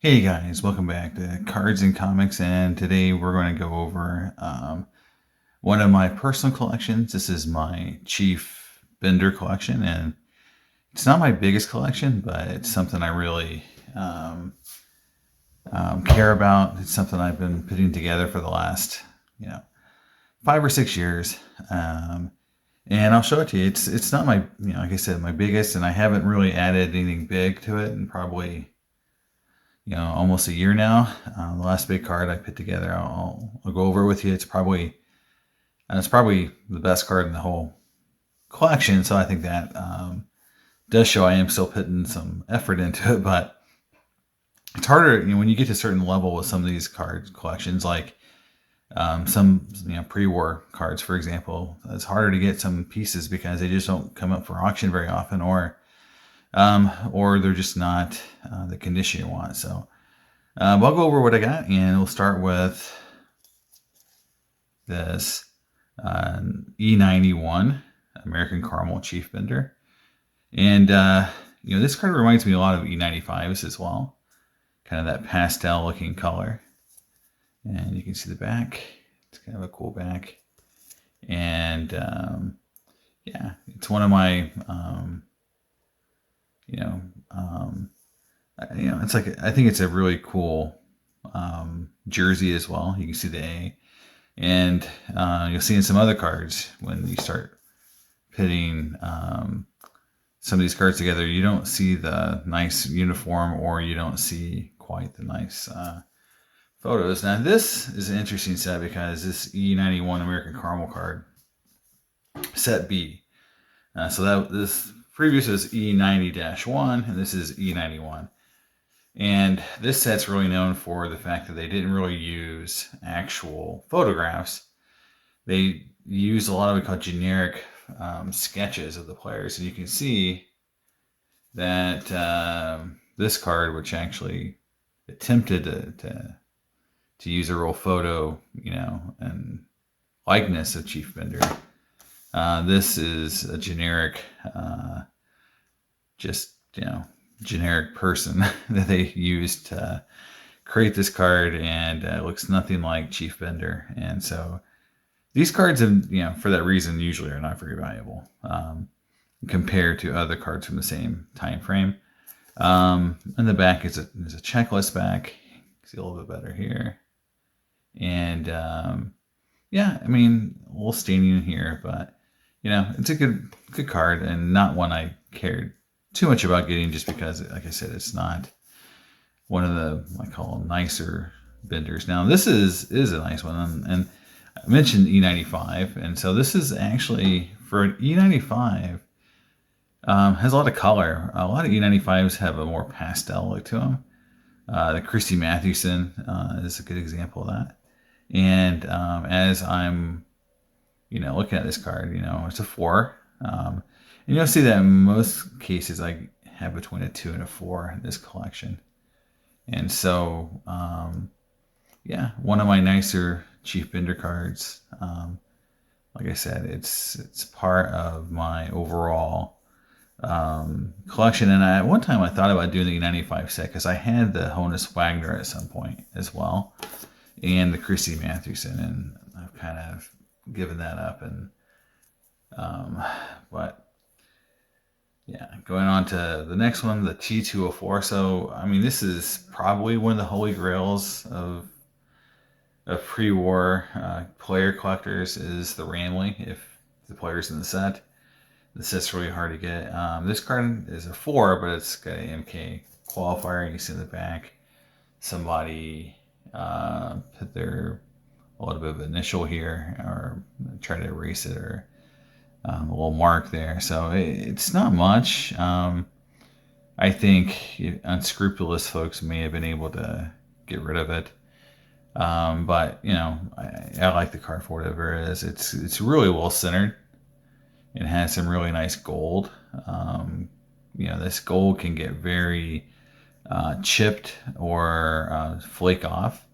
Hey guys, welcome back to Cards and Comics, and today we're going to go over one of my personal collections. This is my Chief Bender collection, and it's not my biggest collection, but it's something I really care about. It's something I've been putting together for the last, 5 or 6 years, and I'll show it to you. It's not my, like I said, my biggest, and I haven't really added anything big to it, and probably almost a year now. The last big card I put together, I'll go over with you. It's probably the best card in the whole collection. So I think that does show I am still putting some effort into it, but it's harder, when you get to a certain level with some of these card collections, like some pre-war cards, for example. It's harder to get some pieces because they just don't come up for auction very often, or they're just not the condition you want. So I'll go over what I got, and we'll start with this E91 American Caramel Chief Bender. And, this card reminds me a lot of E95s as well. Kind of that pastel looking color. And you can see the back. It's kind of a cool back. And, it's one of my, it's like, I think it's a really cool jersey as well. You can see the A, and you'll see in some other cards when you start pitting some of these cards together, you don't see the nice uniform, or you don't see quite the nice photos. Now this is an interesting set because this E91 American Caramel card, set B. So this previous was E90-1, and this is E91. And this set's really known for the fact that they didn't really use actual photographs. They used a lot of what called generic sketches of the players. And you can see that this card, which actually attempted to use a real photo, and likeness of Chief Bender. This is a generic, generic person that they used to create this card, and it looks nothing like Chief Bender. And so these cards, for that reason, usually are not very valuable compared to other cards from the same time frame. And the back is a checklist back. You can see a little bit better here. And a little staining in here, but it's a good card, and not one I cared too much about getting, just because, like I said, it's not one of the, I call them, nicer Benders. Now this is a nice one, and I mentioned E95, and so this is actually, for an E95, has a lot of color. A lot of E95s have a more pastel look to them. The Christy Mathewson is a good example of that. And as I'm looking at this card, it's a 4. And you'll see that in most cases I have between a 2 and a 4 in this collection. And so, one of my nicer Chief Bender cards. Like I said, it's part of my overall collection. And at one time I thought about doing the 95 set, because I had the Honus Wagner at some point as well, and the Christy Mathewson, and I've kind of given that up. And going on to the next one, the T204. So this is probably one of the holy grails of pre-war player collectors, is the Ramley, if the player's in the set. The set's really hard to get. This card is a 4, but it's got an MK qualifier. You see in the back, somebody put a little bit of initial here, or try to erase it, or a little mark there. So it's not much. I think unscrupulous folks may have been able to get rid of it. But I like the card for whatever it is. It's really well centered. It has some really nice gold. This gold can get very chipped or flake off,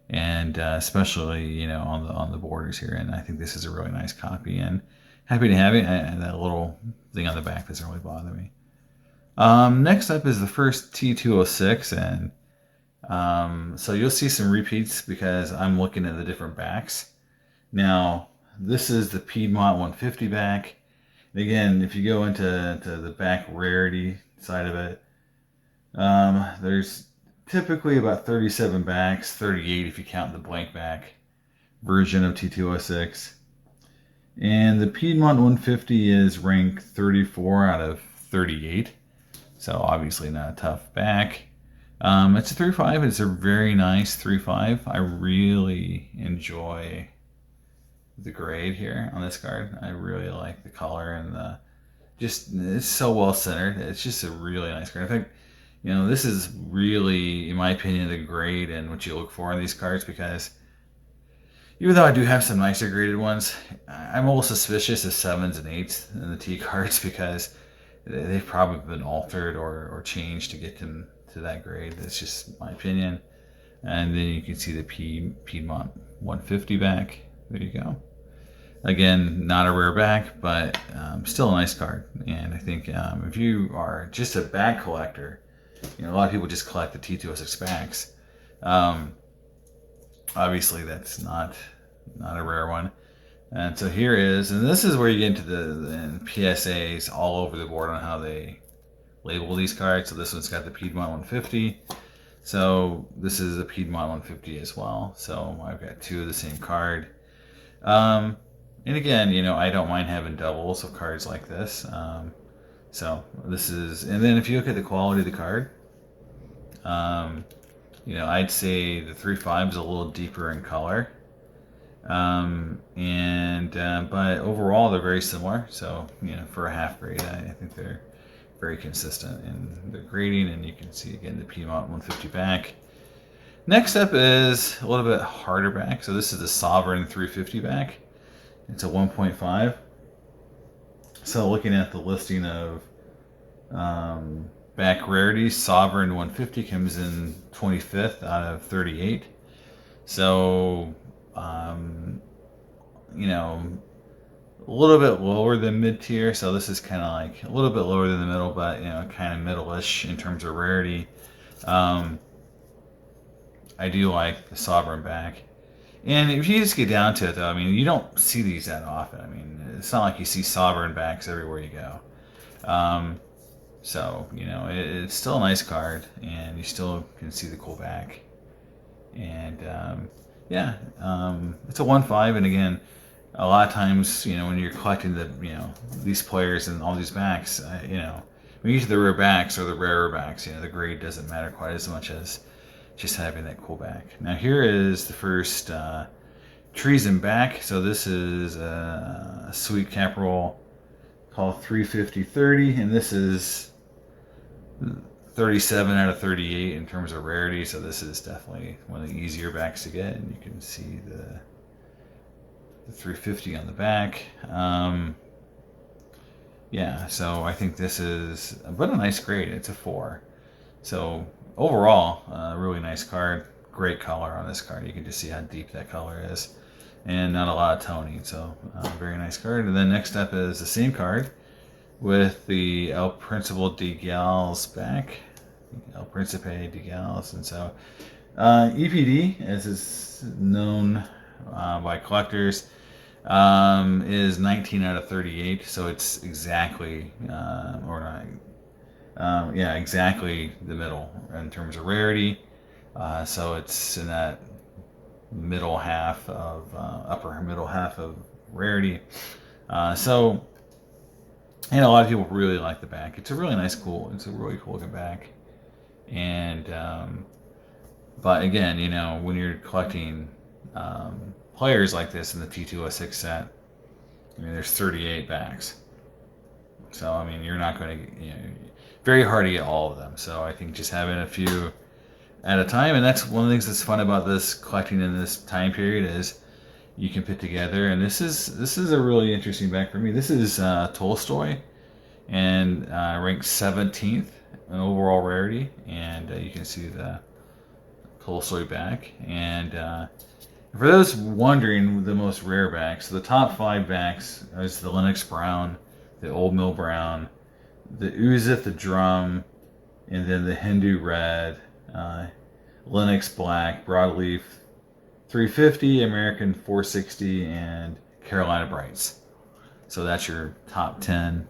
and especially on the borders here. And I think this is a really nice copy, and happy to have it. And that little thing on the back doesn't really bother me. Next up is the first T206, and So you'll see some repeats because I'm looking at the different backs. Now, this is the Piedmont 150 back. Again, if you go into the back rarity side of it, there's typically about 37 backs, 38 if you count the blank back version of T206. And the Piedmont 150 is ranked 34 out of 38. So obviously not a tough back. It's a 3.5. It's a very nice 3.5. I really enjoy the grade here on this card. I really like the color and the it's so well centered. It's just a really nice card. I think, this is really, in my opinion, the grade and what you look for in these cards, because even though I do have some nicer graded ones, I'm a little suspicious of 7s and 8s in the T cards because they've probably been altered or changed to get them to that grade. That's just my opinion. And then you can see the Piedmont 150 back. There you go. Again, not a rare back, but still a nice card. And I think if you are just a back collector, a lot of people just collect the T206 backs. Obviously, that's not a rare one. And so here is, and this is where you get into the PSAs all over the board on how they label these cards. So this one's got the Piedmont 150. So this is a Piedmont 150 as well. So I've got two of the same card. And again, I don't mind having doubles of cards like this. So this is, and then if you look at the quality of the card, I'd say the 3.5 is a little deeper in color. But overall they're very similar. So, for a half grade, I think they're very consistent in their grading, and you can see again the Piedmont 150 back. Next up is a little bit harder back. So this is the Sovereign 350 back. It's a 1.5. So looking at the listing of back rarities, Sovereign 150 comes in 25th out of 38. So, a little bit lower than mid-tier. So this is kind of like a little bit lower than the middle, but, kind of middle-ish in terms of rarity. I do like the Sovereign back. And if you just get down to it, though, you don't see these that often. It's not like you see Sovereign backs everywhere you go. So, it's still a nice card, and you still can see the cool back. And, it's a 1.5, and again, a lot of times, when you're collecting these players and all these backs, when you get to the rare backs or the rarer backs, the grade doesn't matter quite as much as just having that cool back. Now here is the first Treason back. So this is a Sweet Caporal called 350-30, and this is 37 out of 38 in terms of rarity. So this is definitely one of the easier backs to get, and you can see the 350 on the back. So I think this is but a nice grade. It's a 4. So overall, really nice card. Great color on this card. You can just see how deep that color is, and not a lot of toning. So very nice card. And then next up is the same card with the El Principe De Gallos back. El Principe De Gallos. And so EPD, as is known by collectors, is 19 out of 38. So it's exactly, exactly the middle in terms of rarity. So it's in that middle half of upper middle half of rarity. So a lot of people really like the back. It's a really cool looking back. And but again, when you're collecting players like this in the T206 set, there's 38 backs. So you're not going to very hard to get all of them. So I think just having a few at a time, and that's one of the things that's fun about this collecting in this time period, is you can put together. And this is a really interesting back for me. This is Tolstoy, and ranked 17th in overall rarity, and you can see the Tolstoy back. And for those wondering, the most rare backs, the top 5 backs is the Lennox Brown, the Old Mill Brown, the Uzith, the Drum, and then the Hindu Red. Linux Black, Broadleaf 350, American 460, and Carolina Brights. So that's your top 10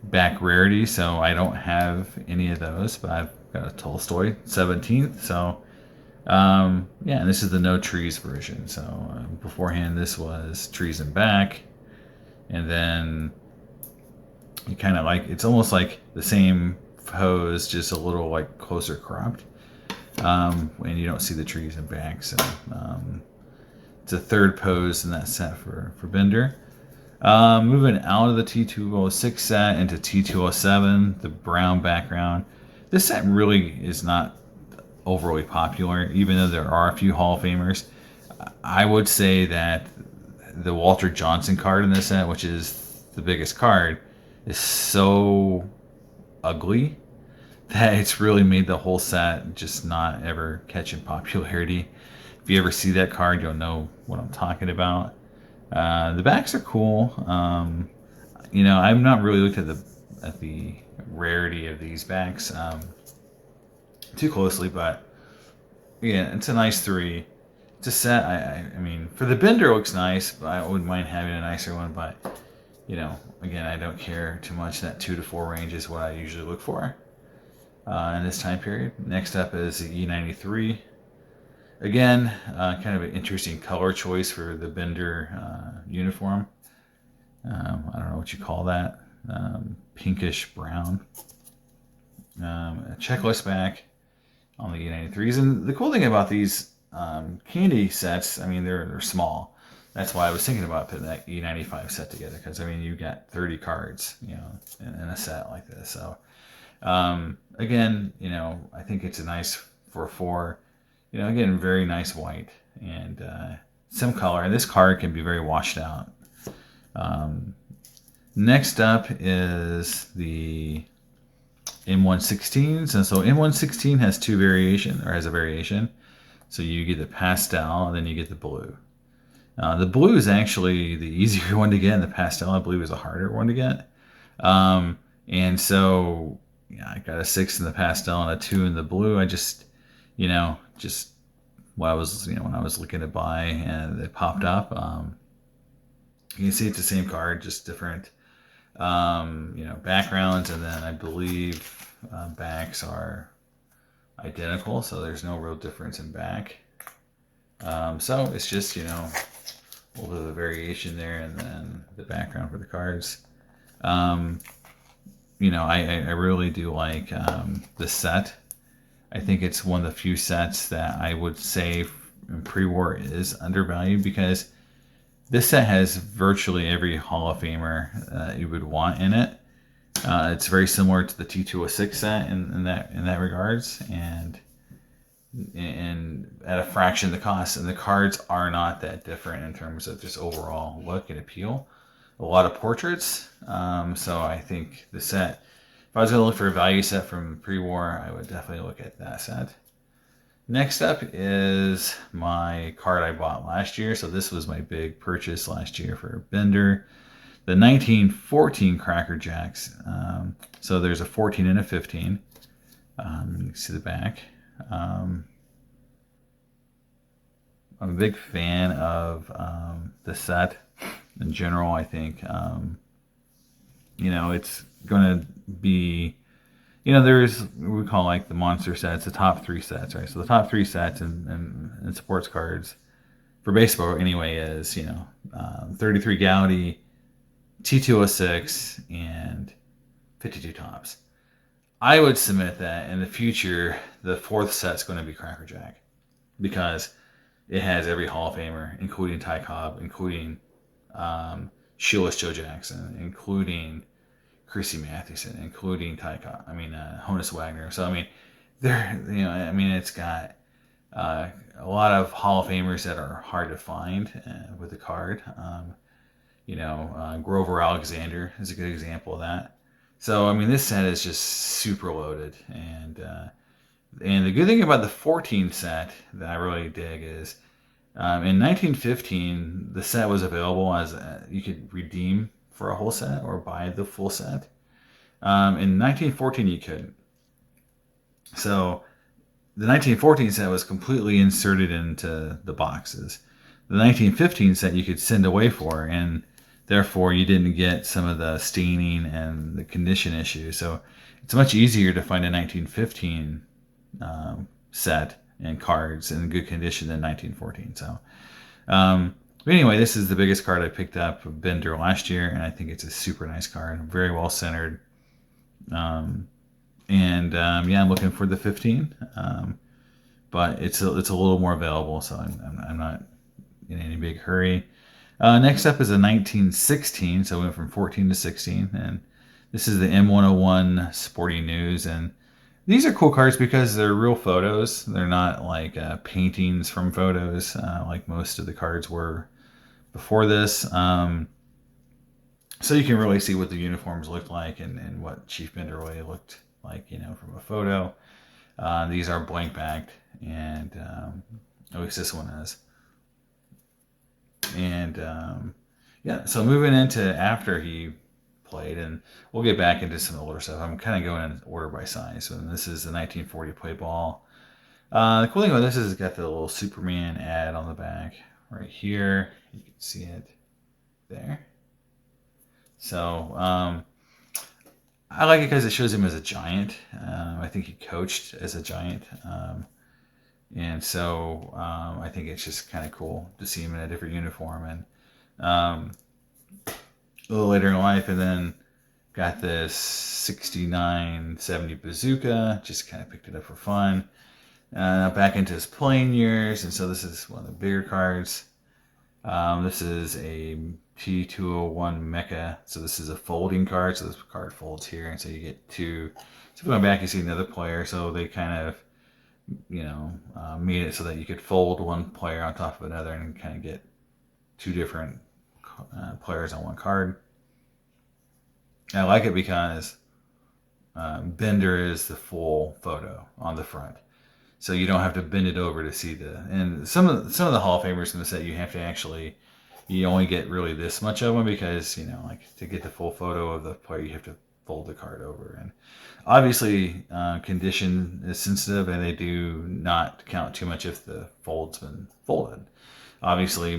back rarity. So I don't have any of those, but I've got a Tolstoy 17th. So yeah, and this is the no trees version. So beforehand, this was trees and back, and then you kind of like it's almost like the same hose, just a little like closer cropped, and you don't see the trees and back. So it's a third pose in that set for Bender. Moving out of the T206 set into T207, the brown background. This set really is not overly popular, even though there are a few Hall of Famers. I would say that the Walter Johnson card in this set, which is the biggest card, is so ugly that it's really made the whole set just not ever catching popularity. If you ever see that card, you'll know what I'm talking about. The backs are cool. I've not really looked at the rarity of these backs too closely, but yeah, it's a nice 3. It's a set. I mean, for the Bender, it looks nice, but I wouldn't mind having a nicer one. But again, I don't care too much. That 2 to 4 range is what I usually look for in this time period. Next up is the E93. Again, kind of an interesting color choice for the Bender uniform. I don't know what you call that. Pinkish brown. A checklist back on the E93s. And the cool thing about these candy sets, I mean, they're small. That's why I was thinking about putting that E95 set together, because I mean, you got 30 cards, in a set like this. So again, I think it's a nice 4/4. Again, very nice white and some color. And this card can be very washed out. Next up is the M116s. And so M116 has has a variation. So you get the pastel and then you get the blue. The blue is actually the easier one to get, and the pastel, I believe, is a harder one to get. And so I got a 6 in the pastel and a 2 in the blue. I just when I was looking to buy and it popped up. You can see it's the same card, just different backgrounds, and then I believe backs are identical, so there's no real difference in back. So it's just a little bit of a variation there, and then the background for the cards. I really do like this set. I think it's one of the few sets that I would say in pre-war is undervalued, because this set has virtually every Hall of Famer you would want in it. It's very similar to the T206 set in that regards, and at a fraction of the cost. And the cards are not that different in terms of just overall look and appeal. A lot of portraits. So I think the set, if I was going to look for a value set from pre-war, I would definitely look at that set. Next up is my card I bought last year. So this was my big purchase last year for Bender. The 1914 Cracker Jacks. So there's a 14 and a 15. You can see the back. I'm a big fan of the set in general. I think it's going to be, there's what we call like the monster sets, the top 3 sets, right? So the top 3 sets in sports cards for baseball anyway is 33 Gaudy, T206, and 52 Tops. I would submit that in the future, the 4th set's going to be Cracker Jack, because it has every Hall of Famer, including Ty Cobb, including Shoeless Joe Jackson, including Chrissy Mathewson, including Honus Wagner. So it's got a lot of Hall of Famers that are hard to find with the card. Grover Alexander is a good example of that. So this set is just super loaded, and the good thing about the 14 set that I really dig is in 1915 the set was available as you could redeem for a whole set or buy the full set. In 1914 you couldn't. So the 1914 set was completely inserted into the boxes. The 1915 set you could send away for, and therefore you didn't get some of the staining and the condition issues. So it's much easier to find a 1915 set and cards in good condition than 1914. So, but anyway, this is the biggest card I picked up of Bender last year, and I think it's a super nice card, very well centered. Yeah, I'm looking for the 15, but it's a little more available, so I'm not in any big hurry. Next up is a 1916, so we went from 14 to 16, and this is the M101 Sporting News, and these are cool cards because they're real photos. They're not like paintings from photos like most of the cards were before this. So you can really see what the uniforms looked like and what Chief Bender really looked like, from a photo. These are blank backed, and at least this one is. And yeah, so moving into after he played, and we'll get back into some older stuff. I'm kind of going in order by size. So this is the 1940 play ball. The cool thing about this is it's got the little Superman ad on the back right here. You can see it there. So I like it because it shows him as a giant. I think he coached as a giant. And so I think it's just kind of cool to see him in a different uniform. And a little later in life, and then got this 69-70 bazooka. Just kind of picked it up for fun. Back into his playing years, and so this is one of the bigger cards. This is a T201 Mecha. So this is a folding card. So this card folds here, and so you get two. So going back, you see another player. So they kind of, made it so that you could fold one player on top of another and kind of get two different players on one card. I like it because Bender is the full photo on the front, so you don't have to bend it over to see and some of the Hall of Famers in the set, you have to actually, you only get really this much of them because like to get the full photo of the player, you have to fold the card over. And obviously condition is sensitive, and they do not count too much if the fold's been folded. Obviously,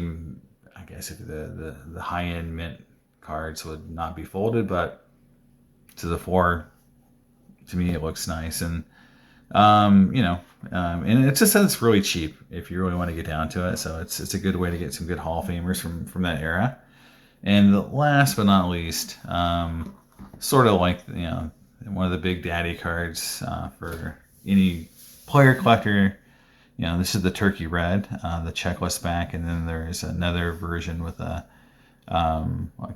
I guess if the high-end mint cards would not be folded, but to the floor, to me it looks nice. And and it's just that it's really cheap if you really want to get down to it. So it's a good way to get some good Hall of Famers from that era. And last but not least, sort of like one of the big daddy cards for any player collector. This is the Turkey Red, the checklist back, and then there's another version with a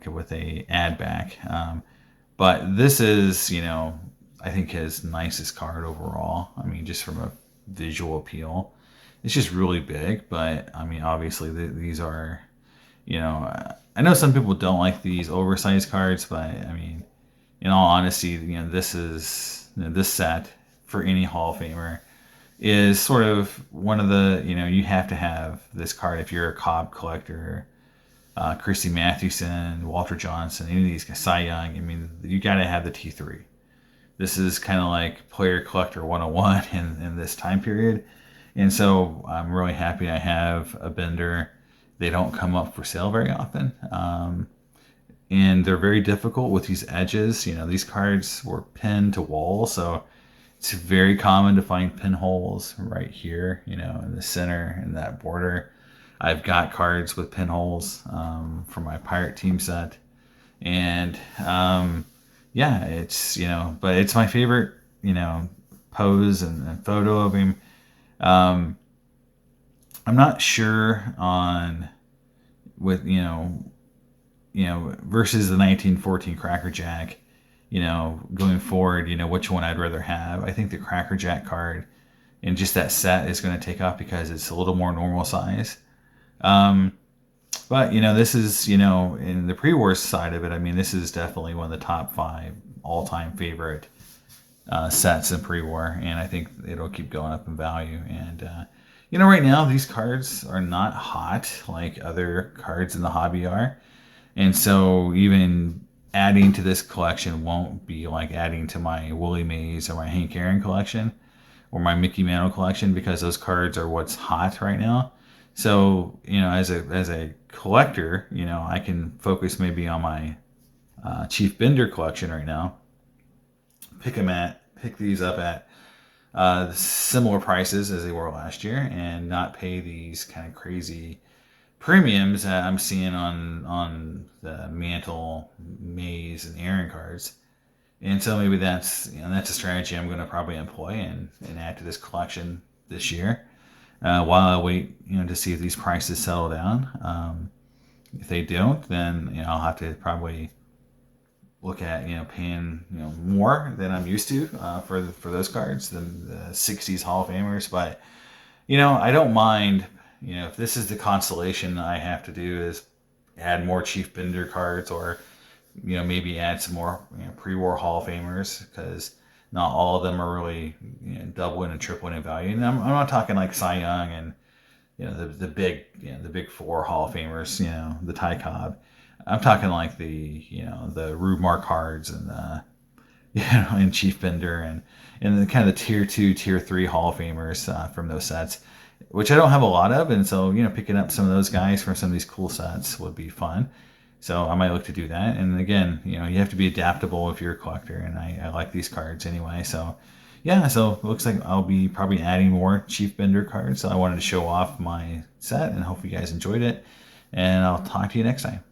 with a ad back. But this is, I think his nicest card overall. I mean, just from a visual appeal, it's just really big. But I mean, obviously these are, I know some people don't like these oversized cards, but I mean, in all honesty, this is this set for any Hall of Famer is sort of one of the, you have to have this card if you're a Cobb collector. Christy Mathewson, Walter Johnson, any of these guys, Cy Young. I mean, you got to have the T3. This is kind of like player collector 101 in this time period. And so I'm really happy I have a Bender. They don't come up for sale very often. And they're very difficult with these edges. These cards were pinned to walls, so it's very common to find pinholes right here, in the center, in that border. I've got cards with pinholes from my Pirate Team set. And yeah, it's, but it's my favorite, pose and photo of him. I'm not sure on with, versus the 1914 Cracker Jack, going forward, which one I'd rather have. I think the Cracker Jack card and just that set is going to take off because it's a little more normal size. But this is, in the pre-war side of it, I mean, this is definitely one of the top 5 all-time favorite sets in pre-war, and I think it'll keep going up in value. And right now these cards are not hot like other cards in the hobby are, and so even adding to this collection won't be like adding to my Willie Mays or my Hank Aaron collection, or my Mickey Mantle collection, because those cards are what's hot right now. So, as a collector, I can focus maybe on my Chief Bender collection right now. Pick these up at similar prices as they were last year, and not pay these kind of crazy premiums that I'm seeing on the Mantle, Maze, and Aaron cards. And so maybe that's a strategy I'm going to probably employ and add to this collection this year, while I wait to see if these prices settle down. If they don't, then I'll have to probably look at paying more than I'm used to for those cards, the '60s Hall of Famers. But I don't mind. If this is the consolation I have to do, is add more Chief Bender cards, or maybe add some more pre-war Hall of Famers, because not all of them are really doubling and tripling in value. And I'm not talking like Cy Young and the big four Hall of Famers, the Ty Cobb. I'm talking like the Rube Mark cards, and and Chief Bender, and the kind of the tier 2, tier 3 Hall of Famers from those sets, which I don't have a lot of. And so picking up some of those guys from some of these cool sets would be fun. So I might look to do that. And again, you have to be adaptable if you're a collector, and I like these cards anyway. So yeah, so it looks like I'll be probably adding more Chief Bender cards. So I wanted to show off my set, and hope you guys enjoyed it. And I'll talk to you next time.